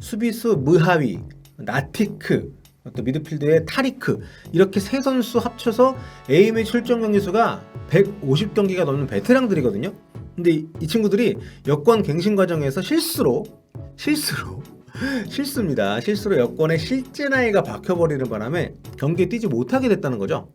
수비수 무하위, 나티크, 또 미드필드의 타리크, 이렇게 세 선수 합쳐서 A매치 출전 경기 수가 150경기가 넘는 베테랑들이거든요. 근데 이 친구들이 여권 갱신 과정에서 실수로 여권에 실제 나이가 박혀버리는 바람에 경기에 뛰지 못하게 됐다는 거죠.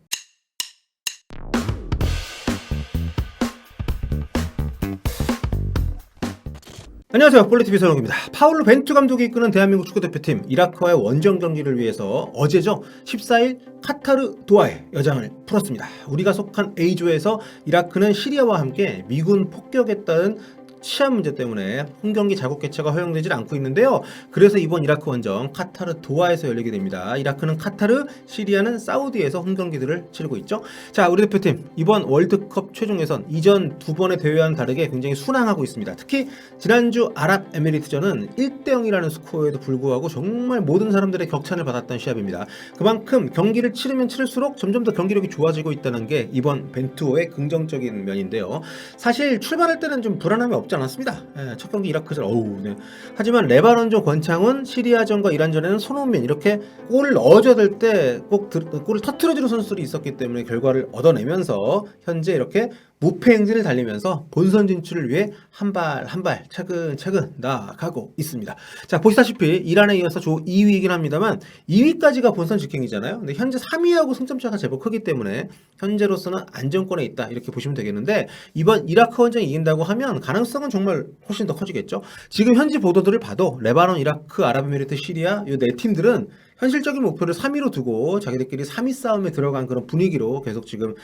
안녕하세요, 볼리TV 서영욱입니다. 파울루 벤투 감독이 이끄는 대한민국 축구대표팀 이라크와의 원정 경기를 위해서 어제죠, 14일 카타르 도하에 여장을 풀었습니다. 우리가 속한 A조에서 이라크는 시리아와 함께 미군 폭격에 따른 치안 문제 때문에 홈경기 자국 개최가 허용되질 않고 있는데요. 그래서 이번 이라크 원정 카타르 도하에서 열리게 됩니다. 이라크는 카타르, 시리아는 사우디에서 홈경기들을 치르고 있죠. 자, 우리 대표팀 이번 월드컵 최종 예선 이전 두 번의 대회와는 다르게 굉장히 순항하고 있습니다. 특히 지난주 아랍에미리트전은 1대0이라는 스코어에도 불구하고 정말 모든 사람들의 격찬을 받았던 시합입니다. 그만큼 경기를 치르면 치를수록 점점 더 경기력이 좋아지고 있다는 게 이번 벤투호의 긍정적인 면인데요. 사실 출발할 때는 좀 불안함이 없지 않았습니다. 첫 경기 이라크전 네. 하지만 레바논전 권창훈, 시리아전과 이란전에는 손흥민, 이렇게 골을 넣어줘야 될 때 꼭 골을 터트려주는 선수들이 있었기 때문에 결과를 얻어내면서 현재 이렇게 무패 행진을 달리면서 본선 진출을 위해 한 발 한 발 차근차근 나아가고 있습니다. 자, 보시다시피 이란에 이어서 조 2위이긴 합니다만 2위까지가 본선 직행이잖아요. 근데 현재 3위하고 승점차가 제법 크기 때문에 현재로서는 안정권에 있다, 이렇게 보시면 되겠는데, 이번 이라크 원정이 이긴다고 하면 가능성은 정말 훨씬 더 커지겠죠. 지금 현지 보도들을 봐도 레바논, 이라크, 아랍에미리트, 시리아 이 네 팀들은 현실적인 목표를 3위로 두고 자기들끼리 3위 싸움에 들어간 그런 분위기로 계속 지금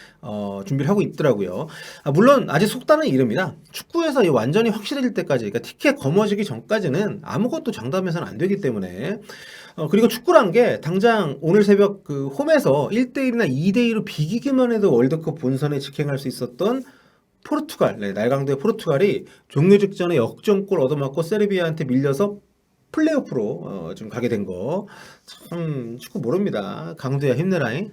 준비를 하고 있더라고요. 물론 아직 속단은 이릅니다. 축구에서 완전히 확실해질 때까지, 그러니까 티켓 거머쥐기 전까지는 아무것도 장담해서는 안 되기 때문에, 그리고 축구란 게 당장 오늘 새벽 그 홈에서 1대1이나 2대2로 비기기만 해도 월드컵 본선에 직행할 수 있었던 포르투갈, 날강도의 포르투갈이 종료 직전에 역전골 얻어맞고 세르비아한테 밀려서 플레이오프로 좀 가게 된 거, 참 축구 모릅니다. 강도야 힘내라잉.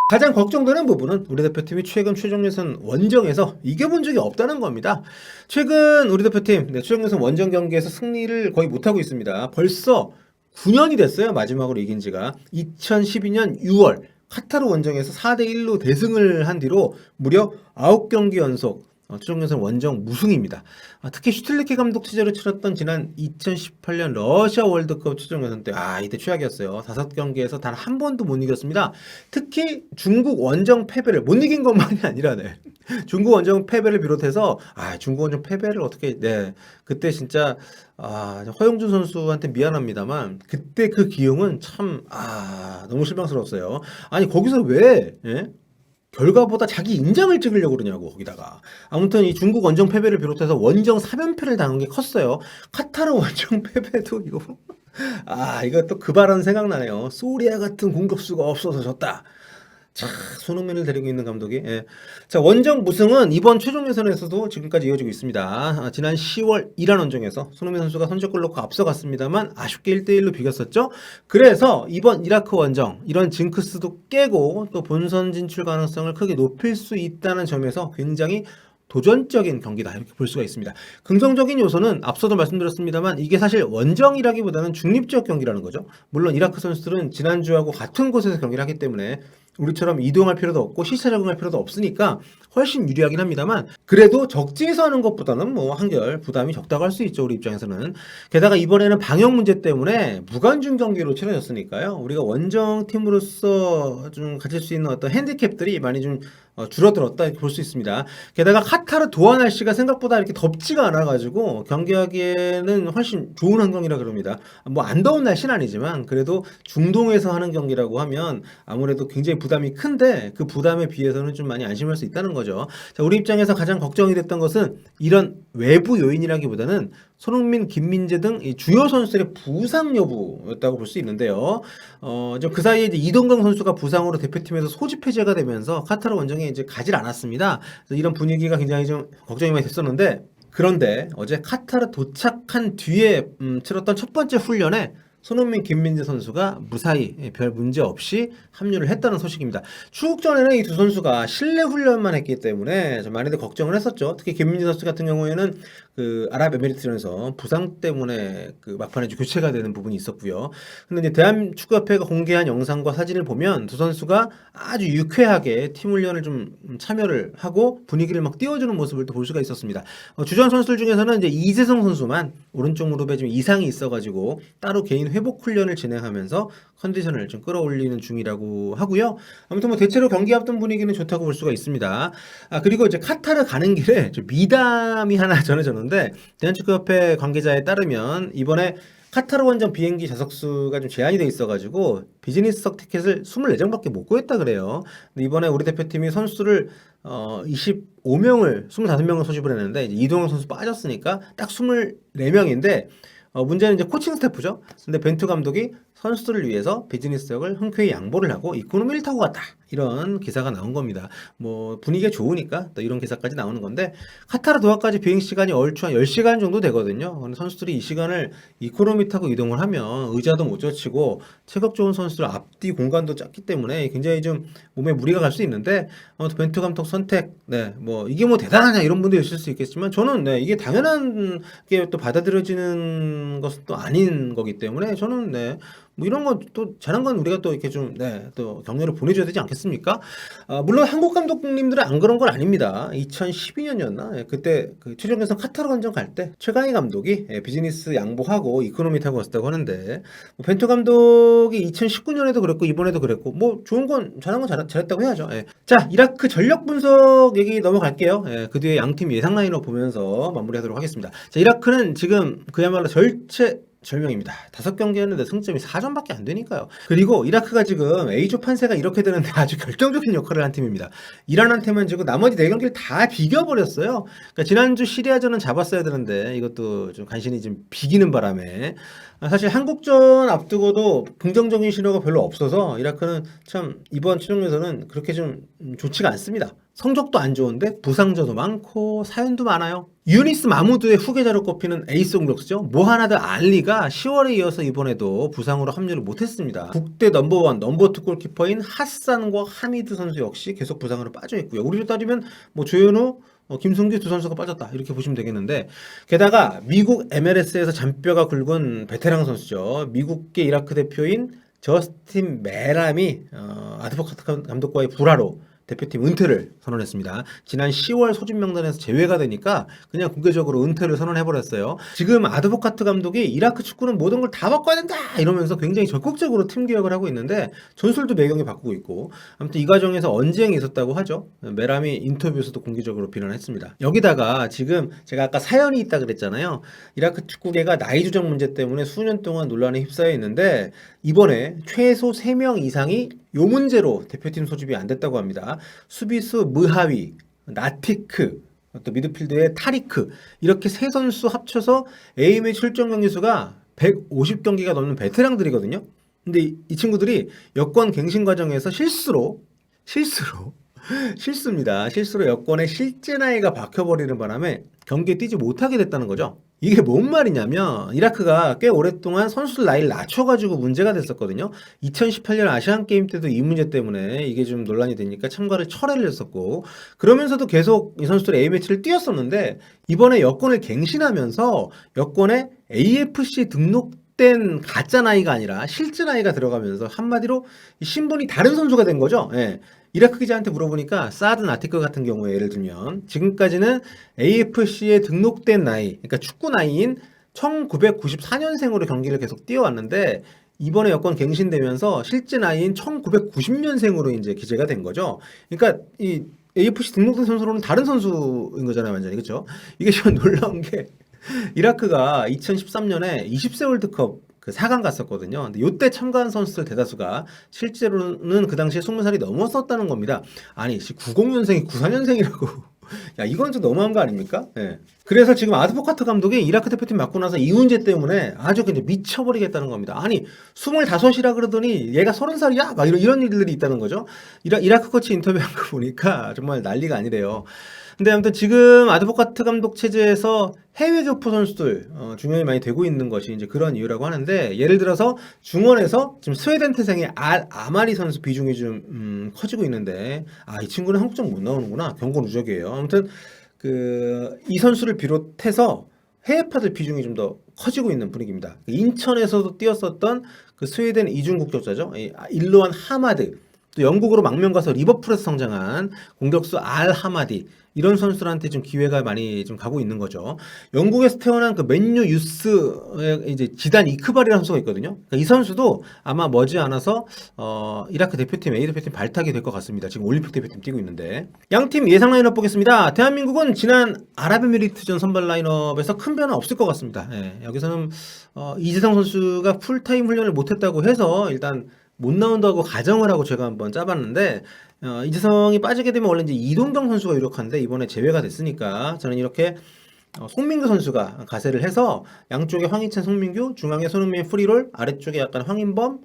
가장 걱정되는 부분은 우리 대표팀이 최근 최종 예선 원정에서 이겨본 적이 없다는 겁니다. 최근 우리 대표팀 최종 예선 원정 경기에서 승리를 거의 못하고 있습니다. 벌써 9년이 됐어요. 마지막으로 이긴 지가 2012년 6월 카타르 원정에서 4대1로 대승을 한 뒤로 무려 9경기 연속 최종 예선 원정 무승입니다. 특히 슈틸리케 감독 체제로 치렀던 지난 2018년 러시아 월드컵 최종 예선 때 이때 최악이었어요. 5경기에서 단 한 번도 못 이겼습니다. 특히 중국 원정 패배를 못 이긴 것만이 아니라 중국 원정 패배를 비롯해서 중국 원정 패배를 어떻게 그때 진짜 허용준 선수한테 미안합니다만 그때 그 기용은 참 너무 실망스러웠어요. 아니 거기서 왜 결과보다 자기 인장을 찍으려고 그러냐고. 거기다가 아무튼 이 중국 원정 패배를 비롯해서 원정 3연패를 당한 게 컸어요. 카타르 원정 패배도 이거 또 그 발언 생각나네요. 소리아 같은 공격수가 없어서 졌다. 손흥민을 데리고 있는 감독이. 자, 원정 무승은 이번 최종 예선에서도 지금까지 이어지고 있습니다. 지난 10월 이란 원정에서 손흥민 선수가 선제골 넣고 앞서갔습니다만 아쉽게 1대1로 비겼었죠. 그래서 이번 이라크 원정 이런 징크스도 깨고 또 본선 진출 가능성을 크게 높일 수 있다는 점에서 굉장히 도전적인 경기다, 이렇게 볼 수가 있습니다. 긍정적인 요소는 앞서도 말씀드렸습니다만 이게 사실 원정이라기보다는 중립적 경기라는 거죠. 물론 이라크 선수들은 지난주하고 같은 곳에서 경기를 하기 때문에 우리처럼 이동할 필요도 없고 시차 적응할 필요도 없으니까 훨씬 유리하긴 합니다만, 그래도 적지에서 하는 것보다는 한결 부담이 적다고 할 수 있죠, 우리 입장에서는. 게다가 이번에는 방역 문제 때문에 무관중 경기로 치러졌으니까요. 우리가 원정 팀으로서 좀 가질 수 있는 어떤 핸디캡들이 많이 좀 줄어들었다, 이렇게 볼 수 있습니다. 게다가 카타르 도하 날씨가 생각보다 이렇게 덥지가 않아가지고 경기하기에는 훨씬 좋은 환경이라 그럽니다. 안 더운 날씨는 아니지만 그래도 중동에서 하는 경기라고 하면 아무래도 굉장히 부담이 큰데 그 부담에 비해서는 좀 많이 안심할 수 있다는 거죠. 자, 우리 입장에서 가장 걱정이 됐던 것은 이런 외부 요인이라기보다는 손흥민, 김민재 등 이 주요 선수들의 부상 여부였다고 볼 수 있는데요. 좀 그 사이에 이제 이동경 선수가 부상으로 대표팀에서 소집 해제가 되면서 카타르 원정에 이제 가질 않았습니다. 그래서 이런 분위기가 굉장히 좀 걱정이 많이 됐었는데, 그런데 어제 카타르 도착한 뒤에 치렀던 첫 번째 훈련에 손흥민, 김민재 선수가 무사히 별 문제 없이 합류를 했다는 소식입니다. 출국 전에는 이 두 선수가 실내 훈련만 했기 때문에 좀 많이들 걱정을 했었죠. 특히 김민재 선수 같은 경우에는 그 아랍에미리트전에서 부상 때문에 그 막판에 교체가 되는 부분이 있었고요. 근데 이제 대한축구협회가 공개한 영상과 사진을 보면 두 선수가 아주 유쾌하게 팀 훈련을 좀 참여를 하고 분위기를 막 띄워주는 모습을 또 볼 수가 있었습니다. 주전 선수들 중에서는 이제 이재성 선수만 오른쪽 무릎에 좀 이상이 있어가지고 따로 개인 회복 훈련을 진행하면서 컨디션을 좀 끌어올리는 중이라고 하고요. 아무튼 뭐 대체로 경기 앞둔 분위기는 좋다고 볼 수가 있습니다. 그리고 이제 카타르 가는 길에 좀 미담이 하나 전해졌는데 대한축구협회 관계자에 따르면 이번에 카타르 원정 비행기 좌석수가 좀 제한이 돼 있어가지고 비즈니스석 티켓을 24장밖에 못 구했다 그래요. 근데 이번에 우리 대표팀이 선수를 25명을 25명을 소집을 했는데 이제 이동영 선수 빠졌으니까 딱 24명인데 문제는 이제 코칭 스태프죠. 근데 벤투 감독이 선수들을 위해서 비즈니스석을 흔쾌히 양보를 하고 이코노미를 타고 갔다. 이런 기사가 나온 겁니다. 뭐 분위기가 좋으니까 또 이런 기사까지 나오는 건데 카타르 도하까지 비행 시간이 얼추 한 10시간 정도 되거든요. 근데 선수들이 이 시간을 이코노미 타고 이동을 하면 의자도 못 젖히고 체격 좋은 선수들 앞뒤 공간도 작기 때문에 굉장히 좀 몸에 무리가 갈 수 있는데 아무튼 벤투 감독 선택 뭐 이게 뭐 대단하냐 이런 분도 있을 수 있겠지만 저는 이게 당연한 게 또 받아들여지는 것은 또 아닌 거기 때문에 저는 뭐 이런 건 또 잘한 건 우리가 또 이렇게 좀 또 격려를 보내줘야 되지 않겠습니까? 물론 한국 감독님들은 안 그런 건 아닙니다. 2012년이었나? 그때 그 최종 예선 카타르 원정 갈 때 최강희 감독이 비즈니스 양보하고 이코노미 타고 왔다고 하는데 뭐 벤투 감독이 2019년에도 그랬고 이번에도 그랬고 뭐 좋은 건 잘한 건 잘했다고 해야죠. 자, 이라크 전력 분석 얘기 넘어갈게요. 그 뒤에 양팀 예상 라인업 보면서 마무리하도록 하겠습니다. 자, 이라크는 지금 그야말로 절명입니다. 5경기 했는데 승점이 4점밖에 안 되니까요. 그리고 이라크가 지금 A조 판세가 이렇게 되는데 아주 결정적인 역할을 한 팀입니다. 이란한테만 지고 나머지 4경기를 다 비겨버렸어요. 그러니까 지난주 시리아전은 잡았어야 되는데 이것도 좀 간신히 좀 비기는 바람에 사실 한국전 앞두고도 긍정적인 신호가 별로 없어서 이라크는 참 이번 최종예선은 그렇게 좀 좋지가 않습니다. 성적도 안 좋은데 부상자도 많고 사연도 많아요. 유니스 마무드의 후계자로 꼽히는 에이스 공격수죠. 모하나드 알리가 10월에 이어서 이번에도 부상으로 합류를 못했습니다. 국대 넘버원, 넘버2 골키퍼인 하산과 하미드 선수 역시 계속 부상으로 빠져있고요. 우리로 따지면 뭐 조현우, 김승규 두 선수가 빠졌다 이렇게 보시면 되겠는데 게다가 미국 MLS에서 잔뼈가 굵은 베테랑 선수죠. 미국계 이라크 대표인 저스틴 메람이 아드보카트 감독과의 불화로 대표팀 은퇴를 선언했습니다. 지난 10월 소집 명단에서 제외가 되니까 그냥 공개적으로 은퇴를 선언해버렸어요. 지금 아드보카트 감독이 이라크 축구는 모든 걸 다 바꿔야 된다 이러면서 굉장히 적극적으로 팀 개혁을 하고 있는데 전술도 매경이 바꾸고 있고 아무튼 이 과정에서 언쟁이 있었다고 하죠. 메람이 인터뷰에서도 공개적으로 비난했습니다. 여기다가 지금 제가 아까 사연이 있다 그랬잖아요. 이라크 축구계가 나이 조정 문제 때문에 수년 동안 논란에 휩싸여 있는데 이번에 최소 3명 이상이 요 문제로 대표팀 소집이 안 됐다고 합니다. 수비수 무하위, 나티크, 또 미드필드의 타리크 이렇게 세 선수 합쳐서 A매치 출전 경기 수가 150경기가 넘는 베테랑들이거든요. 근데 이 친구들이 여권 갱신 과정에서 실수로 여권에 실제 나이가 박혀버리는 바람에 경기에 뛰지 못하게 됐다는 거죠. 이게 뭔 말이냐면 이라크가 꽤 오랫동안 선수들 나이를 낮춰가지고 문제가 됐었거든요. 2018년 아시안게임 때도 이 문제 때문에 이게 좀 논란이 되니까 참가를 철회를 했었고 그러면서도 계속 이 선수들이 A매치를 뛰었었는데 이번에 여권을 갱신하면서 여권에 AFC 등록된 가짜 나이가 아니라 실제 나이가 들어가면서 한마디로 신분이 다른 선수가 된 거죠. 이라크 기자한테 물어보니까 사드 나티크 같은 경우에 예를 들면 지금까지는 AFC에 등록된 나이, 그러니까 축구 나이인 1994년생으로 경기를 계속 뛰어왔는데 이번에 여권 갱신되면서 실제 나이인 1990년생으로 이제 기재가 된 거죠. 그러니까 이 AFC 등록된 선수로는 다른 선수인 거잖아요, 완전히. 그렇죠? 이게 좀 놀라운 게 이라크가 2013년에 20세 월드컵 4강 갔었거든요. 근데 이때 참가한 선수들 대다수가 실제로는 그 당시에 20살이 넘었었다는 겁니다. 아니, 90년생이 94년생이라고. 야, 이건 좀 너무한 거 아닙니까? 그래서 지금 아드보카트 감독이 이라크 대표팀 맡고 나서 이 문제 때문에 아주 그냥 미쳐버리겠다는 겁니다. 아니, 25이라 그러더니 얘가 30살이야? 막 이런 일들이 있다는 거죠. 이라크 코치 인터뷰한 거 보니까 정말 난리가 아니래요. 근데 아무튼 지금 아드보카트 감독 체제에서 해외 교포 선수들 중용이 많이 되고 있는 것이 이제 그런 이유라고 하는데, 예를 들어서 중원에서 지금 스웨덴 태생의 아마리 선수 비중이 좀 커지고 있는데, 이 친구는 한국전 못 나오는구나. 경고 누적이에요. 아무튼 이 선수를 비롯해서 해외파들 비중이 좀 더 커지고 있는 분위기입니다. 인천에서도 뛰었었던 그 스웨덴 이중 국적자죠. 일로안 하마드, 또 영국으로 망명 가서 리버풀에서 성장한 공격수 알 하마디, 이런 선수들한테 좀 기회가 많이 좀 가고 있는 거죠. 영국에서 태어난 그 맨유 유스의 이제 지단 이크발이라는 선수가 있거든요. 그러니까 이 선수도 아마 머지않아서 이라크 대표팀, A 대표팀 발탁이 될 것 같습니다. 지금 올림픽 대표팀 뛰고 있는데, 양팀 예상 라인업 보겠습니다. 대한민국은 지난 아랍에미리트전 선발 라인업에서 큰 변화 없을 것 같습니다. 예, 여기서는 이재성 선수가 풀타임 훈련을 못했다고 해서 일단 못 나온다고 가정을 하고 제가 한번 짜봤는데, 이재성이 빠지게 되면 원래 이제 이동경 선수가 유력한데 이번에 제외가 됐으니까 저는 이렇게 송민규 선수가 가세를 해서 양쪽에 황희찬, 송민규, 중앙에 손흥민, 프리롤, 아래쪽에 약간 황인범,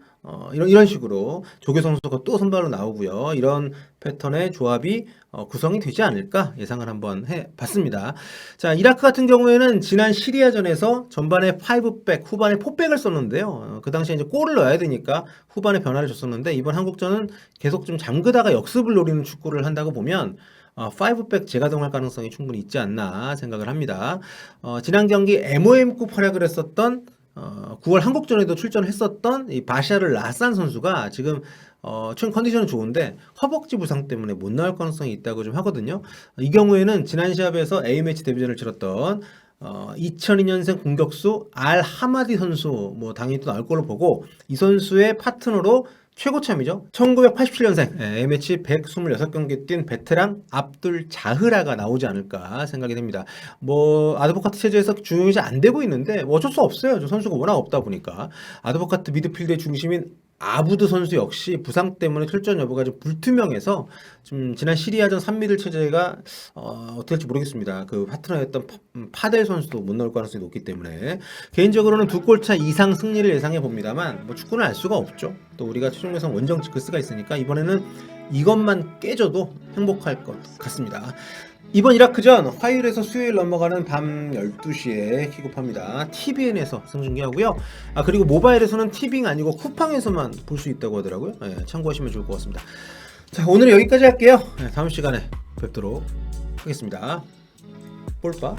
이런 식으로 조규성 선수가 또 선발로 나오고요. 이런 패턴의 조합이 구성이 되지 않을까 예상을 한번 해봤습니다. 자, 이라크 같은 경우에는 지난 시리아전에서 전반에 5백, 후반에 4백을 썼는데요. 그 당시에 이제 골을 넣어야 되니까 후반에 변화를 줬었는데, 이번 한국전은 계속 좀 잠그다가 역습을 노리는 축구를 한다고 보면 5백 재가동할 가능성이 충분히 있지 않나 생각을 합니다. 지난 경기 MOM급 활약을 했었던 9월 한국전에도 출전했었던 이 바샤르 라산 선수가 지금 최근 컨디션은 좋은데 허벅지 부상 때문에 못 나올 가능성이 있다고 좀 하거든요. 이 경우에는 지난 시합에서 A매치 데뷔전을 치렀던 2002년생 공격수 알 하마디 선수 당연히 또 나올 걸로 보고, 이 선수의 파트너로 최고참이죠. 1987년생 A매치 126경기 뛴 베테랑 압둘 자흐라가 나오지 않을까 생각이 됩니다. 아드보카트 체제에서 중용이 잘 안 되고 있는데 어쩔 수 없어요. 저 선수가 워낙 없다 보니까. 아드보카트 미드필드의 중심인 아부드 선수 역시 부상 때문에 출전 여부가 좀 불투명해서 좀 지난 시리아전 3미들 체제가 어떻게 될지 모르겠습니다. 그 파트너였던 파델 선수도 못 나올 가능성이 높기 때문에 개인적으로는 2골차 이상 승리를 예상해 봅니다만 축구는 알 수가 없죠. 또 우리가 최종 예상 원정 지크스가 있으니까 이번에는 이것만 깨져도 행복할 것 같습니다. 이번 이라크전 화요일에서 수요일 넘어가는 밤 12시에 킥오프합니다. TVN에서 생중계하고요. 그리고 모바일에서는 티빙 아니고 쿠팡에서만 볼 수 있다고 하더라고요. 참고하시면 좋을 것 같습니다. 자, 오늘은 여기까지 할게요. 다음 시간에 뵙도록 하겠습니다. 볼빠.